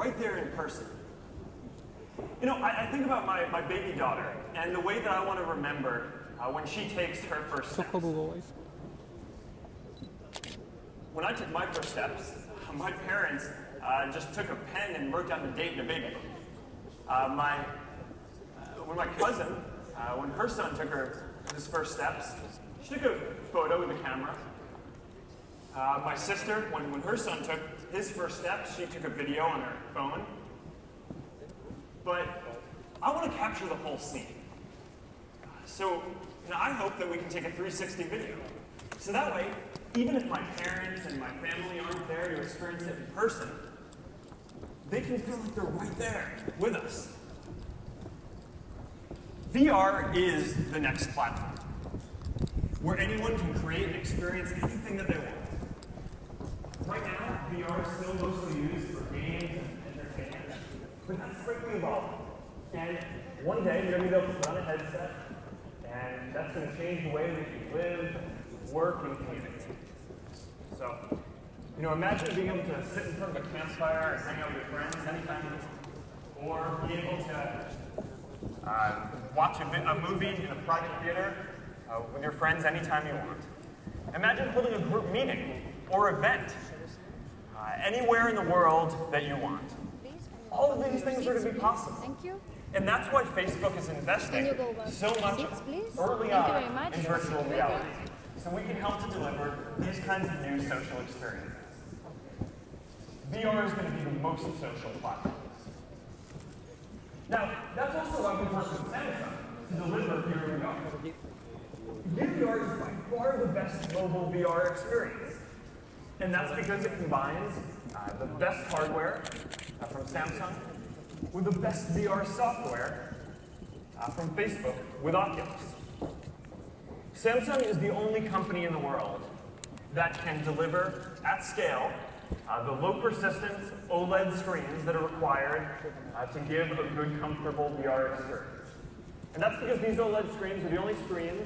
right there in person. You know, I think about my baby daughter and the way that I want to remember when she takes her first steps. When I took my first steps, my parents just took a pen and wrote down the date in a baby book. When my cousin, when her son took his first steps, she took a photo with the camera. My sister, when her son took his first steps, she took a video on her phone. But I want to capture the whole scene. So I hope that we can take a 360 video. So that way, even if my parents and my family aren't there to experience it in person, they can feel like they're right there with us. VR is the next platform, where anyone can create and experience anything that they want. Right now, VR is still mostly used for games and entertainment, but that's quickly evolving. And one day, you're going to be able to put on a headset, and that's going to change the way that you live, work, and communicate. So, you know, imagine being able to sit in front of a campfire and hang out with your friends anytime you want, or be able to watch a movie in a private theater with your friends anytime you want. Imagine holding a group meeting or event anywhere in the world that you want. All of these things are going to be possible. Thank you. And that's why Facebook is investing so much early on in virtual reality, so we can help to deliver these kinds of new social experiences. VR is going to be the most social platform. Now, that's also why we work with Samsung to deliver Gear VR. Gear VR is by far the best mobile VR experience. And that's because it combines the best hardware from Samsung with the best VR software from Facebook with Oculus. Samsung is the only company in the world that can deliver at scale the low persistence OLED screens that are required to give a good, comfortable VR experience. And that's because these OLED screens are the only screens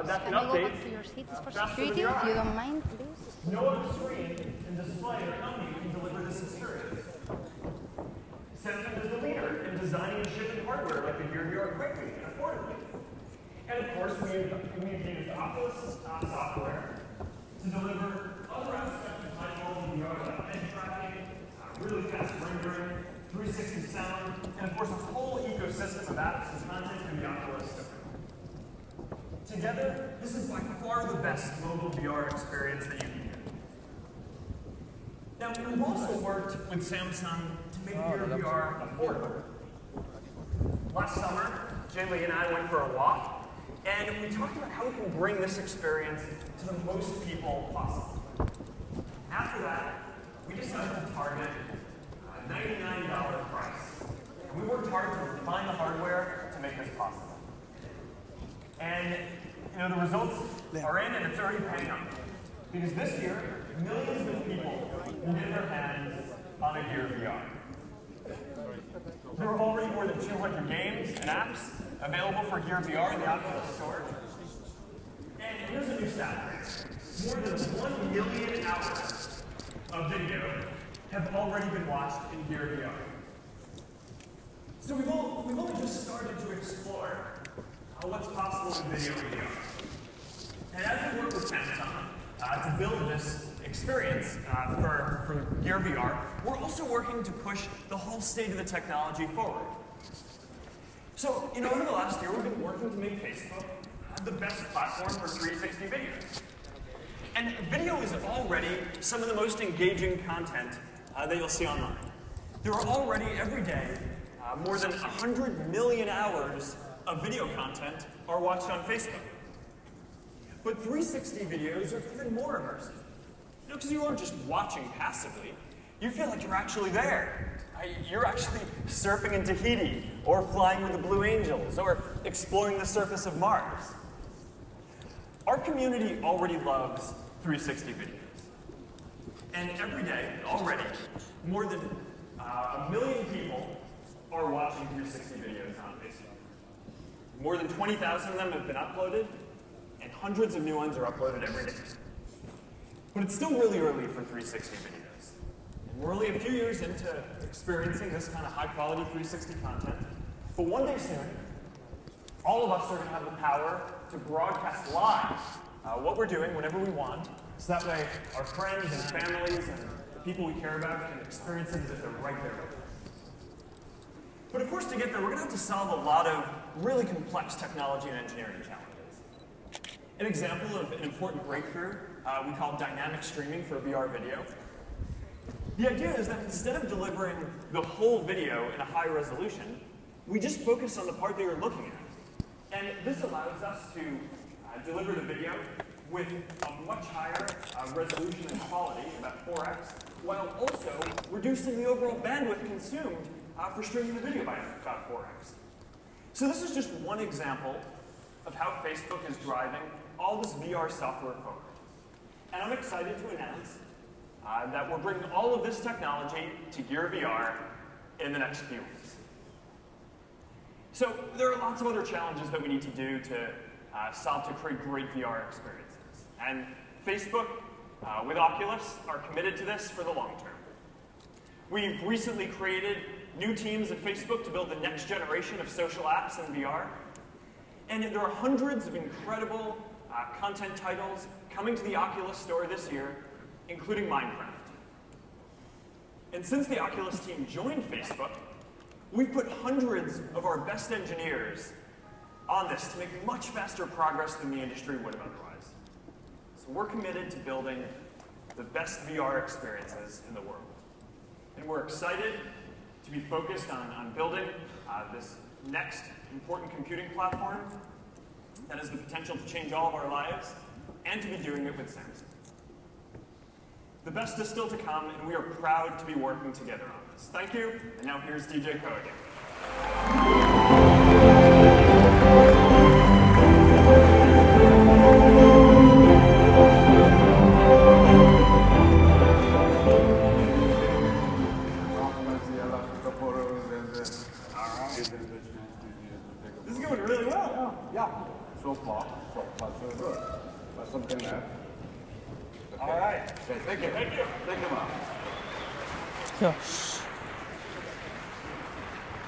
that can update faster than your eye. If you don't mind, please. No other screen and display or company can deliver this experience. Samsung is the leader in designing and shipping hardware like the Gear VR quickly and affordably. And of course, we've used Oculus software to deliver other aspects of high-quality VR like edge tracking, really fast rendering, 360 sound, and of course a whole ecosystem of apps and content in the Oculus Store. Together, this is by far the best mobile VR experience that you can get. Now, we've also worked with Samsung to make Gear VR affordable. Last summer, Jaylee and I went for a walk, and we talked about how we can bring this experience to the most people possible. After that, we decided to target a $99 price. And we worked hard to refine the hardware to make this possible. And you know, the results are in, and it's already paying off. Because this year, millions of people will get their hands on a Gear VR. There are already more than 200 games and apps available for Gear VR in the Oculus Store. And here's a new stat. More than 1 million hours of video have already been watched in Gear VR. So we've only just started to explore what's possible with video VR. And as we work with Samsung to build this experience for Gear VR, we're also working to push the whole state of the technology forward. So, you know, over the last year, we've been working to make Facebook the best platform for 360 videos. And video is already some of the most engaging content that you'll see online. There are already, every day, more than 100 million hours of video content are watched on Facebook. But 360 videos are even more immersive. You know, because you aren't just watching passively. You feel like you're actually there. You're actually surfing in Tahiti, or flying with the Blue Angels, or exploring the surface of Mars. Our community already loves 360 videos. And every day, already, more than 1 million people are watching 360 videos on Facebook. More than 20,000 of them have been uploaded, and hundreds of new ones are uploaded every day. But it's still really early for 360 videos. And We're only a few years into experiencing this kind of high-quality 360 content, but one day soon, all of us are going to have the power to broadcast live what we're doing whenever we want, so that way our friends and families and the people we care about can experience it as if they're right there with us. But of course, to get there, we're going to have to solve a lot of really complex technology and engineering challenges. An example of an important breakthrough we call dynamic streaming for VR video. The idea is that instead of delivering the whole video in a high resolution, we just focus on the part that you're looking at. And this allows us to deliver the video with a much higher resolution and quality, about 4x, while also reducing the overall bandwidth consumed for streaming the video by about 4x. So this is just one example of how Facebook is driving all this VR software forward. And I'm excited to announce that we're bringing all of this technology to Gear VR in the next few weeks. So there are lots of other challenges that we need to do to solve to create great VR experiences. And Facebook, with Oculus, are committed to this for the long term. We've recently created new teams at Facebook to build the next generation of social apps in VR. And there are hundreds of incredible content titles coming to the Oculus store this year, including Minecraft. And since the Oculus team joined Facebook, we've put hundreds of our best engineers on this to make much faster progress than the industry would have otherwise. So we're committed to building the best VR experiences in the world. And we're excited to be focused on building this next important computing platform that has the potential to change all of our lives, and to be doing it with Samsung. The best is still to come, and we are proud to be working together on this. Thank you, and now here's DJ Ko again. This is going really well. Yeah, so far so good. But something left. Okay. All right. Okay, thank you. Thank you. Thank you, Mark. 자,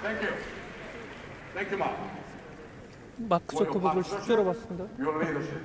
Thank you. Thank you, Mark. 마크 저커버그를 실제로 봤습니다. Your leadership.